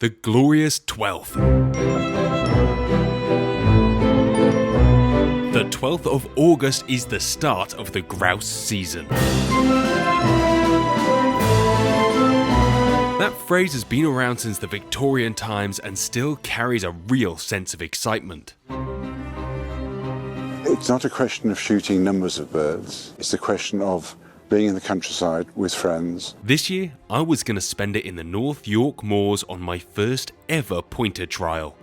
the Glorious 12th. The 12th of August is the start of the grouse season. That phrase has been around since the Victorian times and still carries a real sense of excitement. It's not a question of shooting numbers of birds, it's a question of being in the countryside with friends. This year, I was going to spend it in the North York moors on my first ever pointer trial.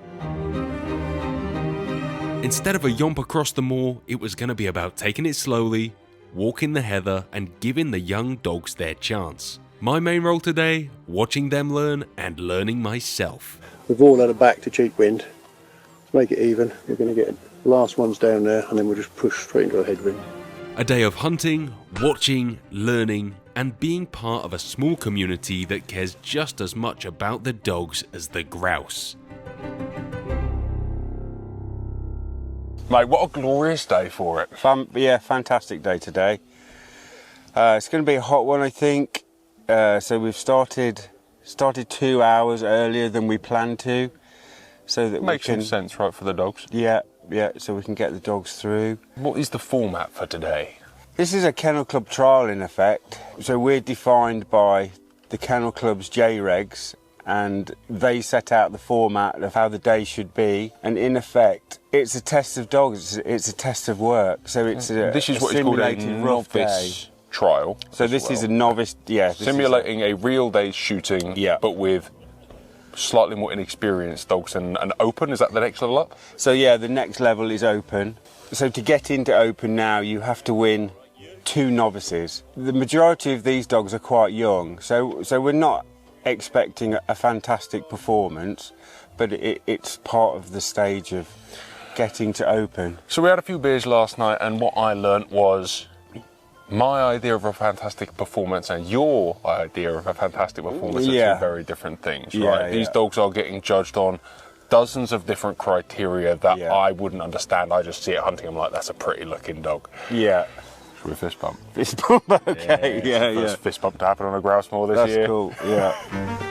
Instead of a yomp across the moor, it was going to be about taking it slowly, walking the heather and giving the young dogs their chance. My main role today, watching them learn and learning myself. We've all had a back to cheek wind. To make it even, we're going to get the last ones down there and then we'll just push straight into a headwind. A day of hunting, watching, learning, and being part of a small community that cares just as much about the dogs as the grouse. Mate, what a glorious day for it. Fantastic day today. It's going to be a hot one, I think. So we've started 2 hours earlier than we planned to, so that Makes some sense, right, for the dogs? Yeah, so we can get the dogs through. What is the format for today? This is a kennel club trial in effect. So we're defined by the kennel club's J-regs, and they set out the format of how the day should be. And in effect, it's a test of dogs. It's a test of work. So it's this is what is called a novice trial. So this is a novice, simulating a real day's shooting, but with slightly more inexperienced dogs and open. Is that the next level up? So yeah, the next level is open. So to get into open now, you have to win 2 novices. The majority of these dogs are quite young, so we're not expecting a fantastic performance, but it's part of the stage of getting to open. So we had a few beers last night, and what I learnt was my idea of a fantastic performance and your idea of a fantastic performance are two very different things, right? These dogs are getting judged on dozens of different criteria that I wouldn't understand. I just see it hunting, I'm like, that's a pretty looking dog. Yeah. Should we fist bump? Fist bump, okay, First fist bump to happen on a grouse moor this year. That's cool, yeah.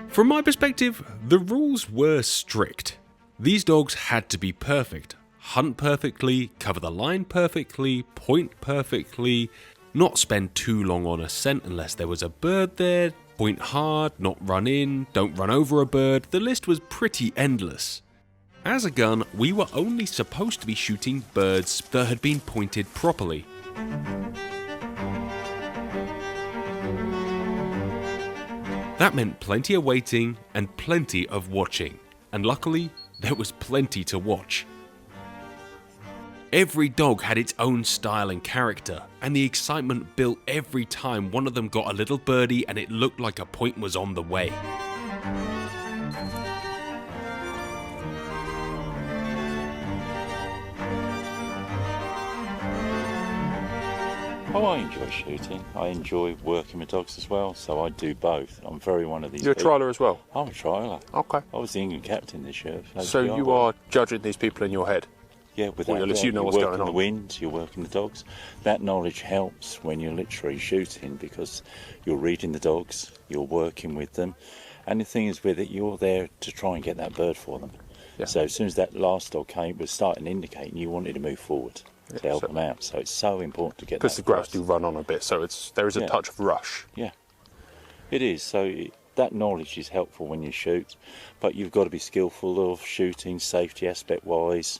From my perspective, the rules were strict. These dogs had to be perfect. Hunt perfectly, cover the line perfectly, point perfectly, not spend too long on a scent unless there was a bird there, point hard, not run in, don't run over a bird. The list was pretty endless. As a gun, we were only supposed to be shooting birds that had been pointed properly. That meant plenty of waiting and plenty of watching, and luckily, there was plenty to watch. Every dog had its own style and character, and the excitement built every time one of them got a little birdie and it looked like a point was on the way. Oh, I enjoy shooting. I enjoy working with dogs as well, so I do both. I'm very one of these. You're a trialer as well? I'm a trialer. Okay. I was the England captain this year. So you are judging these people in your head? Yeah, without at least you know what's going on. You're working the wind, you're working the dogs. That knowledge helps when you're literally shooting because you're reading the dogs, you're working with them, and the thing is with it, you're there to try and get that bird for them. Yeah. So as soon as that last dog came, it was starting indicating you wanted to move forward to help them out. So it's so important to get that. Because the grouse do run on a bit, so there is a touch of rush. Yeah, it is. So that knowledge is helpful when you shoot, but you've got to be skillful of shooting, safety aspect wise,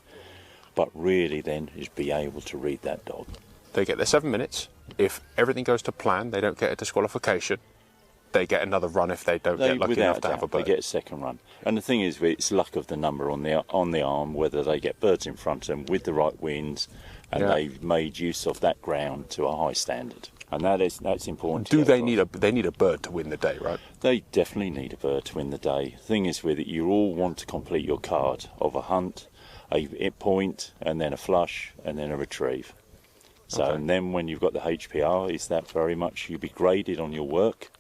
but really then is be able to read that dog. They get their 7 minutes. If everything goes to plan, they don't get a disqualification. They get another run if they don't get lucky enough to have a bird. They get a second run. And the thing is, it's luck of the number on the arm, whether they get birds in front of them with the right winds, and they've made use of that ground to a high standard. And that's important. Do they need a bird to win the day, right? They definitely need a bird to win the day. The thing is with it, you all want to complete your card of a hunt, a point, and then a flush, and then a retrieve. So, and then when you've got the HPR, is that very much you'll be graded on your work,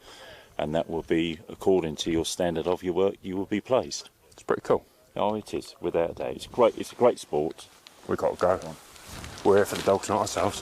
and that will be according to your standard of your work. You will be placed. It's pretty cool. Oh, it is, without a doubt. It's great. It's a great sport. We've got to go. We're here for the dogs, not ourselves.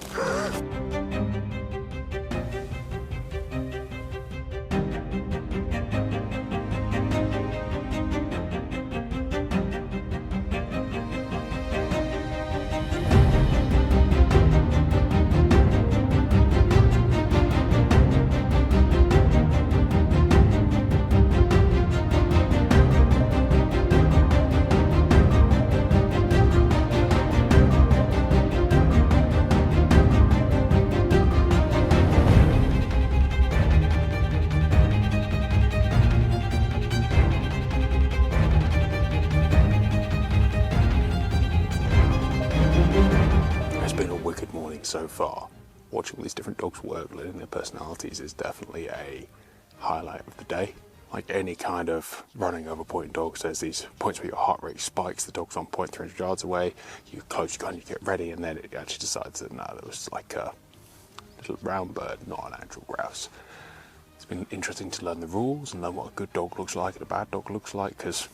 So far, watching all these different dogs work, learning their personalities is definitely a highlight of the day. Like any kind of running over point dogs, there's these points where your heart rate spikes, the dog's on point 300 yards away, you close your gun, you get ready, and then it actually decides that no, that was like a little brown bird, not an actual grouse. It's been interesting to learn the rules and learn what a good dog looks like and a bad dog looks like, because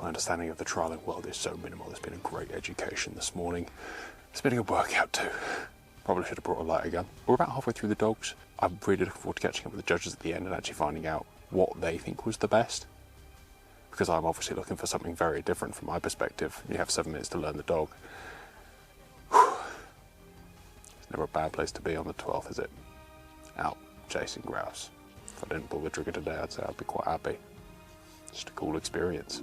my understanding of the trialling world is so minimal. There's been a great education this morning. It's been a good workout too. Probably should have brought a lighter gun. We're about halfway through the dogs. I'm really looking forward to catching up with the judges at the end and actually finding out what they think was the best. Because I'm obviously looking for something very different from my perspective. You have 7 minutes to learn the dog. It's never a bad place to be on the 12th, is it? Out chasing grouse. If I didn't pull the trigger today, I'd say I'd be quite happy. Just a cool experience.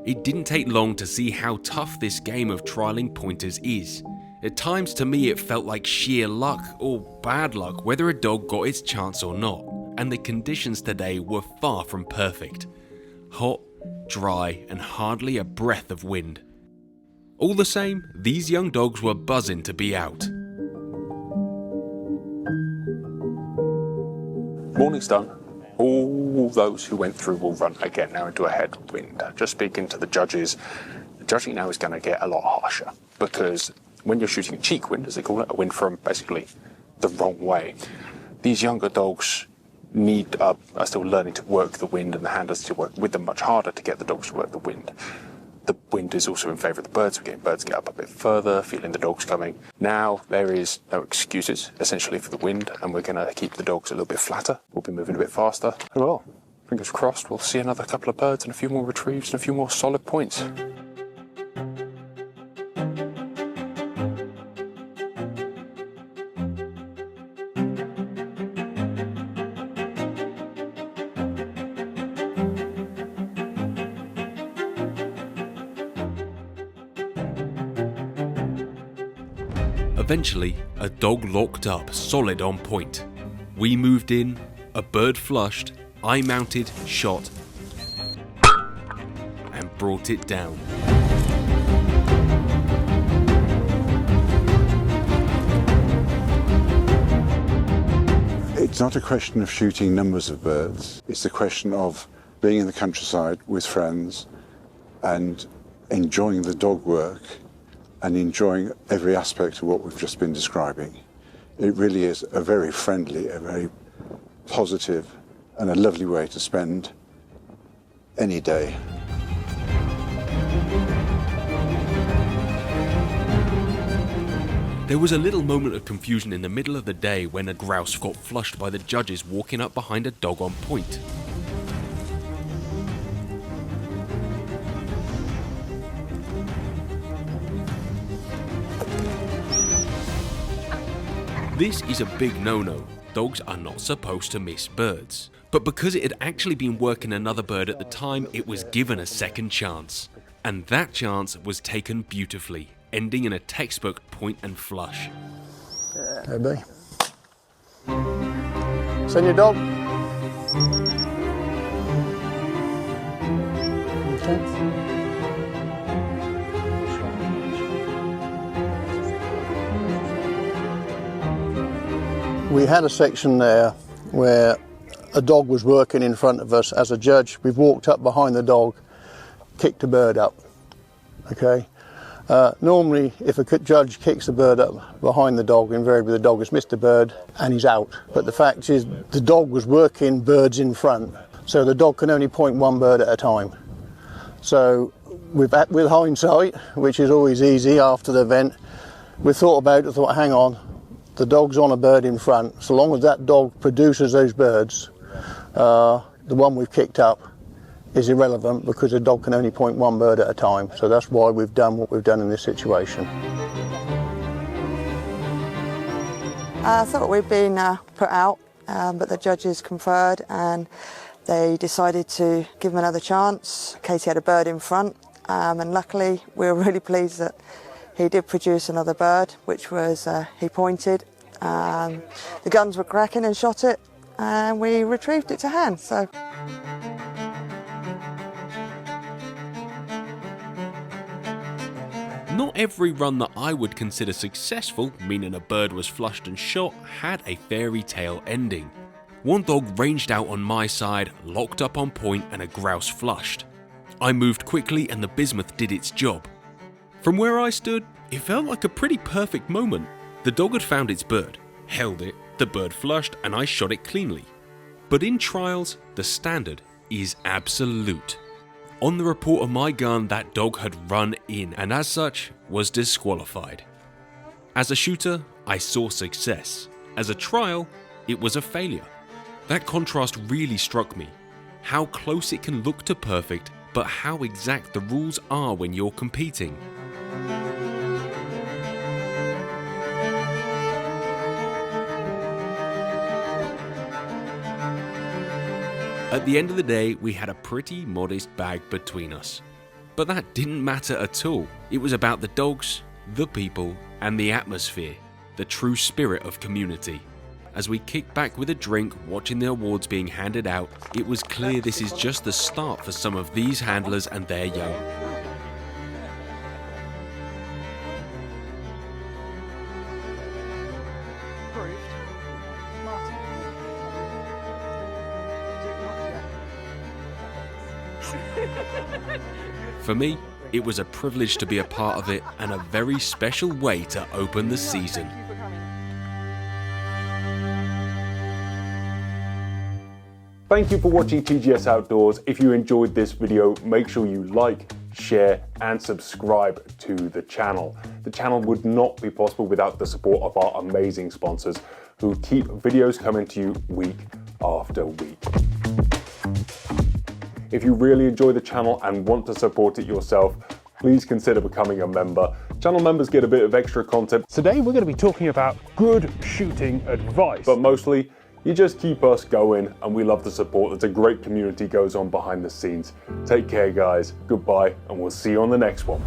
It didn't take long to see how tough this game of trialling pointers is. At times to me it felt like sheer luck or bad luck whether a dog got its chance or not, and the conditions today were far from perfect. Hot, dry and hardly a breath of wind. All the same, these young dogs were buzzing to be out. Morning's done. All those who went through will run again now into a headwind. Just speaking to the judges, the judging now is going to get a lot harsher, because when you're shooting a cheek wind, as they call it, a wind from basically the wrong way, these younger dogs are still learning to work the wind, and the handlers to work with them much harder to get the dogs to work the wind. The wind is also in favour of the birds. We're getting birds get up a bit further, feeling the dogs coming. Now there is no excuses, essentially, for the wind, and we're going to keep the dogs a little bit flatter. We'll be moving a bit faster. And well, fingers crossed, we'll see another couple of birds and a few more retrieves and a few more solid points. Eventually, a dog locked up, solid on point. We moved in, a bird flushed, I mounted, shot, and brought it down. It's not a question of shooting numbers of birds. It's a question of being in the countryside with friends and enjoying the dog work and enjoying every aspect of what we've just been describing. It really is a very friendly, a very positive and a lovely way to spend any day. There was a little moment of confusion in the middle of the day when a grouse got flushed by the judges walking up behind a dog on point. This is a big no-no. Dogs are not supposed to miss birds. But because it had actually been working another bird at the time, it was given a second chance. And that chance was taken beautifully, ending in a textbook point and flush. Hey, B. Send your dog. Okay. We had a section there where a dog was working in front of us. As a judge, we've walked up behind the dog, kicked a bird up, okay? Normally, if a judge kicks the bird up behind the dog, invariably the dog has missed the bird and he's out. But the fact is, the dog was working birds in front, so the dog can only point one bird at a time. So with hindsight, which is always easy after the event, we thought about it, thought, hang on, the dog's on a bird in front. So long as that dog produces those birds, the one we've kicked up is irrelevant because the dog can only point one bird at a time. So that's why we've done what we've done in this situation. I thought we'd been put out, but the judges conferred and they decided to give him another chance. Katie had a bird in front, and luckily we were really pleased that he did produce another bird, which was he pointed. The guns were cracking and shot it, and we retrieved it to hand. So. Not every run that I would consider successful, meaning a bird was flushed and shot, had a fairy tale ending. One dog ranged out on my side, locked up on point, and a grouse flushed. I moved quickly and the bismuth did its job. From where I stood, it felt like a pretty perfect moment. The dog had found its bird, held it, the bird flushed, and I shot it cleanly. But in trials, the standard is absolute. On the report of my gun, that dog had run in and as such was disqualified. As a shooter, I saw success. As a trial, it was a failure. That contrast really struck me. How close it can look to perfect, but how exact the rules are when you're competing. At the end of the day, we had a pretty modest bag between us. But that didn't matter at all. It was about the dogs, the people, and the atmosphere, the true spirit of community. As we kicked back with a drink, watching the awards being handed out, it was clear this is just the start for some of these handlers and their young. For me, it was a privilege to be a part of it and a very special way to open the season. Thank you for watching TGS Outdoors. If you enjoyed this video, make sure you like, share and subscribe to the channel. The channel would not be possible without the support of our amazing sponsors who keep videos coming to you week after week. If you really enjoy the channel and want to support it yourself, please consider becoming a member. Channel members get a bit of extra content. Today we're going to be talking about good shooting advice. But mostly, you just keep us going and we love the support. There's a great community goes on behind the scenes. Take care guys, goodbye, and we'll see you on the next one.